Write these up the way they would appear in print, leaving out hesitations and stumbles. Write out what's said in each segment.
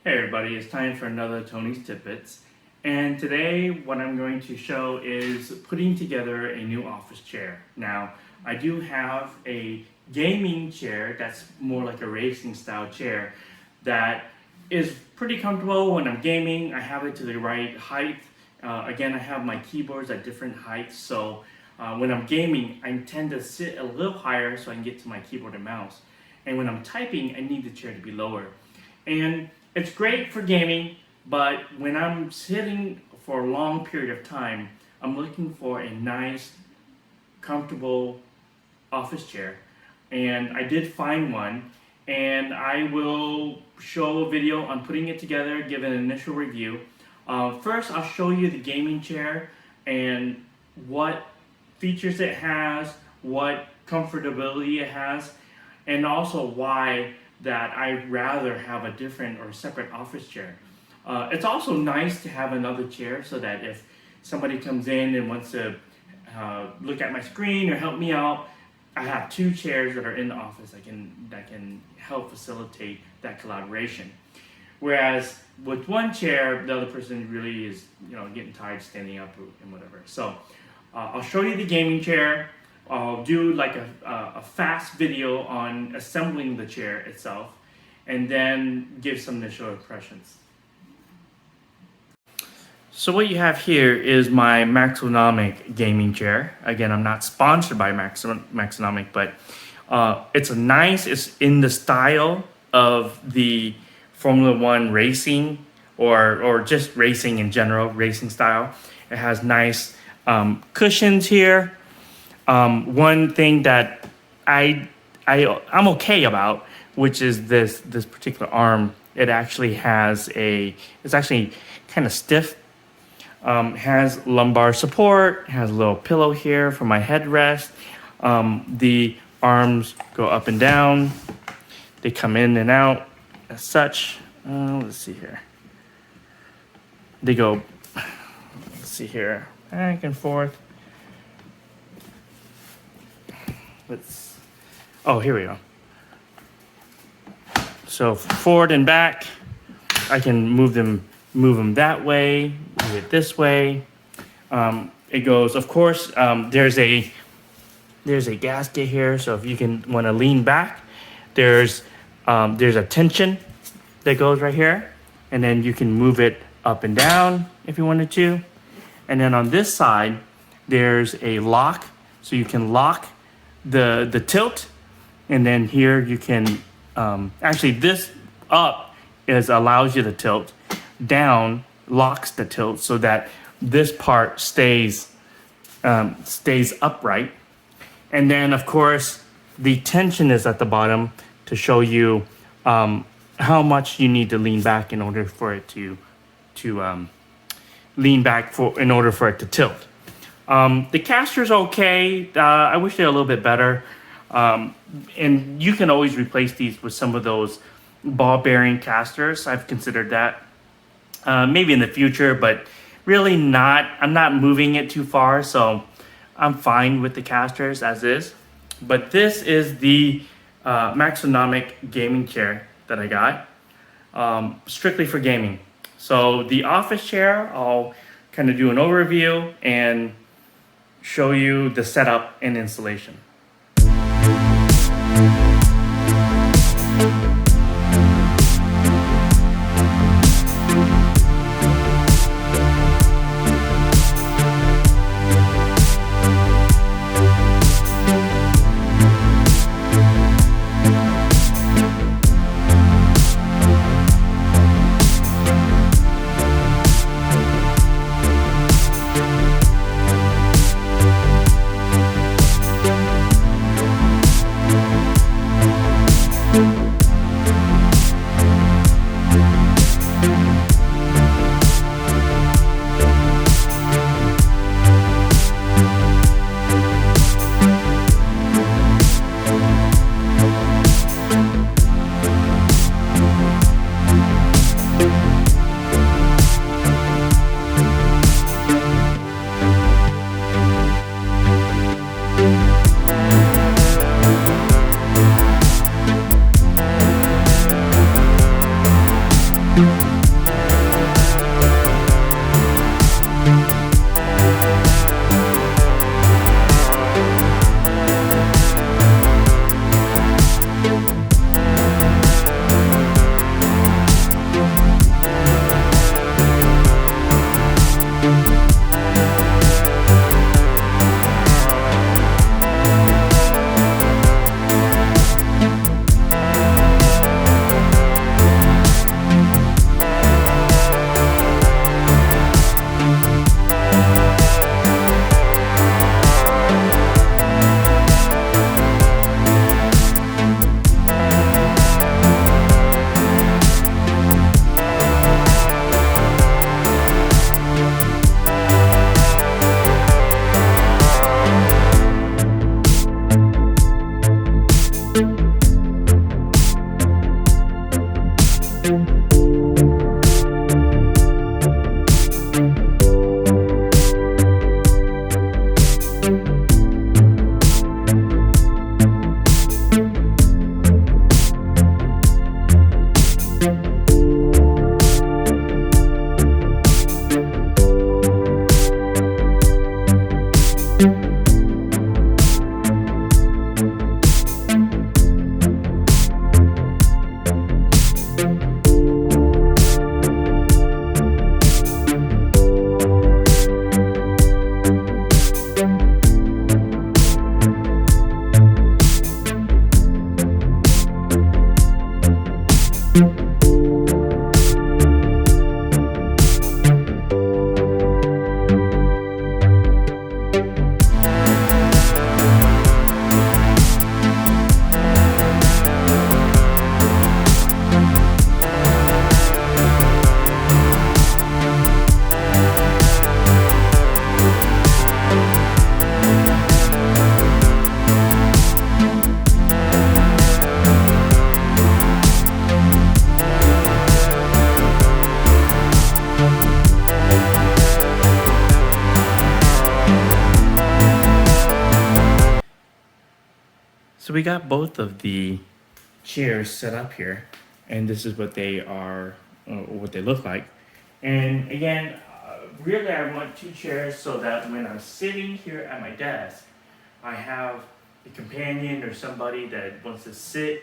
Hey everybody, it's time for another Tony's Tidbits. And today what I'm going to show is putting together a new office chair. Now, I do have a gaming chair that's more like a racing style chair that is pretty comfortable when I'm gaming. I have it to the right height. Again, I have my keyboards at different heights, so when I'm gaming, I tend to sit a little higher so I can get to my keyboard and mouse. And when I'm typing, I need the chair to be lower. And it's great for gaming, but when I'm sitting for a long period of time, I'm looking for a nice, comfortable office chair. And I did find one, and I will show a video on putting it together, give an initial review. First, I'll show you the gaming chair and what features it has, what comfortability it has, and also why that I'd rather have a different or separate office chair. It's also nice to have another chair so that if somebody comes in and wants to look at my screen or help me out, I have two chairs that are in the office that can help facilitate that collaboration. Whereas with one chair, the other person really is getting tired standing up and whatever. So I'll show you the gaming chair. I'll do like a fast video on assembling the chair itself, and then give some initial impressions. So what you have here is my Maxnomic gaming chair. Again, I'm not sponsored by Maxnomic, but it's in the style of the Formula One racing or just racing in general, racing style. It has nice cushions here. One thing that I'm okay about, which is this particular arm, it's actually kind of stiff. Has lumbar support, has a little pillow here for my headrest. The arms go up and down. They come in and out as such. Let's see here. They go, let's see here, back and forth. Here we go. So forward and back, I can move them that way, move it this way. It goes, of course, there's a gasket here, so if you want to lean back, there's a tension that goes right here, and then you can move it up and down if you wanted to. And then on this side, there's a lock, so you can lock the tilt, and then here you can actually this up allows you to tilt, down locks the tilt so that this part stays upright. And then of course the tension is at the bottom to show you how much you need to lean back in order for it to in order for it to tilt. The caster's okay. I wish they're a little bit better. And you can always replace these with some of those ball bearing casters. I've considered that. Maybe in the future, but really not. I'm not moving it too far, so I'm fine with the casters as is. But this is the Maxnomic gaming chair that I got, strictly for gaming. So the office chair, I'll kind of do an overview and show you the setup and installation. So we got both of the chairs set up here, and this is what they are, what they look like. And again, really I want two chairs so that when I'm sitting here at my desk, I have a companion or somebody that wants to sit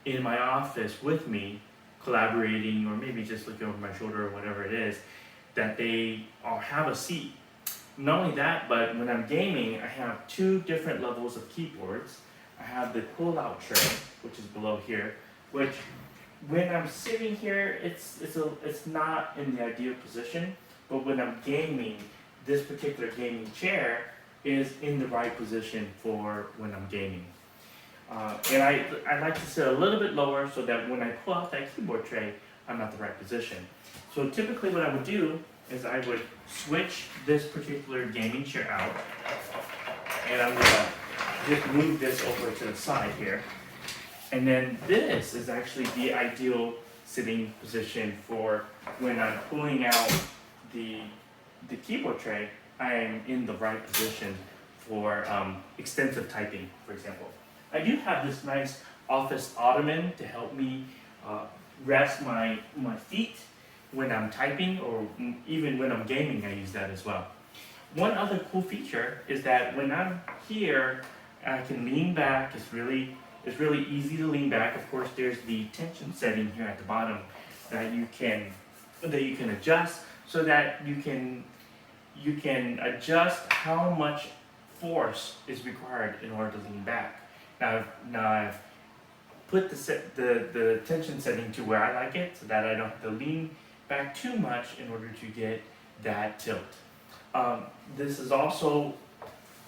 in my office with me, collaborating, or maybe just looking over my shoulder or whatever it is, that they all have a seat. Not only that, but when I'm gaming, I have two different levels of keyboards. I have the pull-out tray, which is below here, which when I'm sitting here, it's not in the ideal position, but when I'm gaming, this particular gaming chair is in the right position for when I'm gaming. And I like to sit a little bit lower so that when I pull out that keyboard tray, I'm at the right position. So typically what I would do is I would switch this particular gaming chair out, and I'm gonna just move this over to the side here. And then this is actually the ideal sitting position for when I'm pulling out the keyboard tray. I am in the right position for extensive typing, for example. I do have this nice office ottoman to help me rest my feet when I'm typing, or even when I'm gaming, I use that as well. One other cool feature is that when I'm here, I can lean back. It's really easy to lean back. Of course, there's the tension setting here at the bottom that you can adjust, so that you can adjust how much force is required in order to lean back. Now I've put the tension setting to where I like it, so that I don't have to lean back too much in order to get that tilt. This is also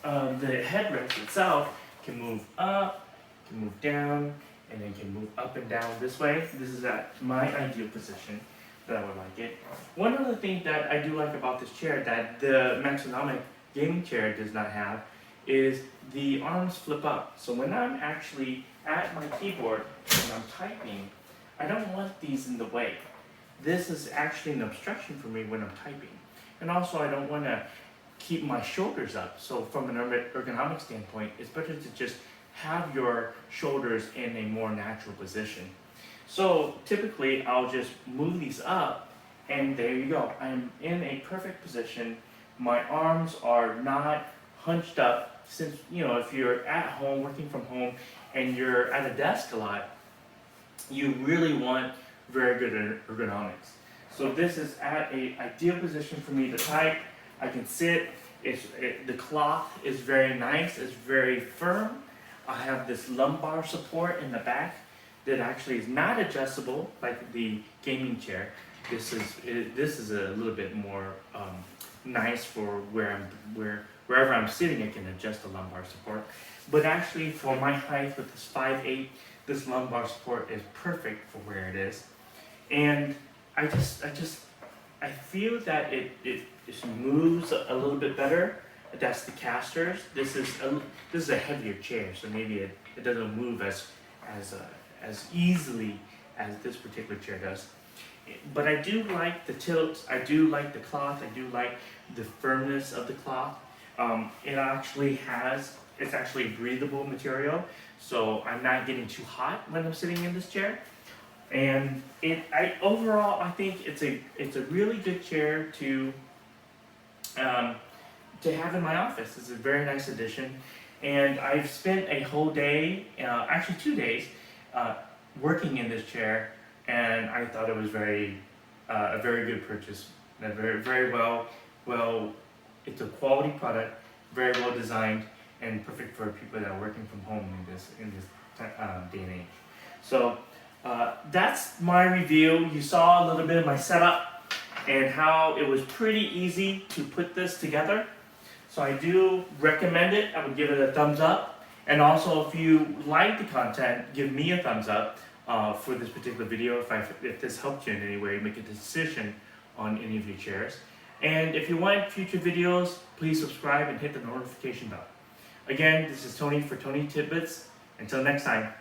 the headrest itself can move up, can move down, and then can move up and down this way. This is at my ideal position that I would like it. One other thing that I do like about this chair that the Maxnomic gaming chair does not have is the arms flip up. So when I'm actually at my keyboard and I'm typing, I don't want these in the way. This is actually an obstruction for me when I'm typing. And also I don't want to keep my shoulders up. So from an ergonomic standpoint, it's better to just have your shoulders in a more natural position. So typically I'll just move these up, and there you go. I'm in a perfect position. My arms are not hunched up, since if you're at home, working from home, and you're at a desk a lot, you really want very good ergonomics. So this is at an ideal position for me to type. I can sit. The cloth is very nice. It's very firm. I have this lumbar support in the back that actually is not adjustable like the gaming chair. This is a little bit more nice for wherever I'm sitting. I can adjust the lumbar support. But actually, for my height with this 5'8", this lumbar support is perfect for where it is. And I feel that it just moves a little bit better. That's the casters. This is a heavier chair, so maybe it doesn't move as easily as this particular chair does. But I do like the tilt. I do like the cloth. I do like the firmness of the cloth. It's actually breathable material, so I'm not getting too hot when I'm sitting in this chair. And overall, I think it's a really good chair to have in my office. It's a very nice addition, and I've spent a whole day, actually 2 days, working in this chair, and I thought it was a very good purchase. Very well. It's a quality product, very well designed, and perfect for people that are working from home in this day and age. So that's my review. You saw a little bit of my setup and how it was pretty easy to put this together. So I do recommend it. I would give it a thumbs up. And also, if you like the content, give me a thumbs up for this particular video if this helped you in any way make a decision on any of your chairs. And if you want future videos, please subscribe and hit the notification bell. Again, this is Tony for Tony Tidbits. Until next time.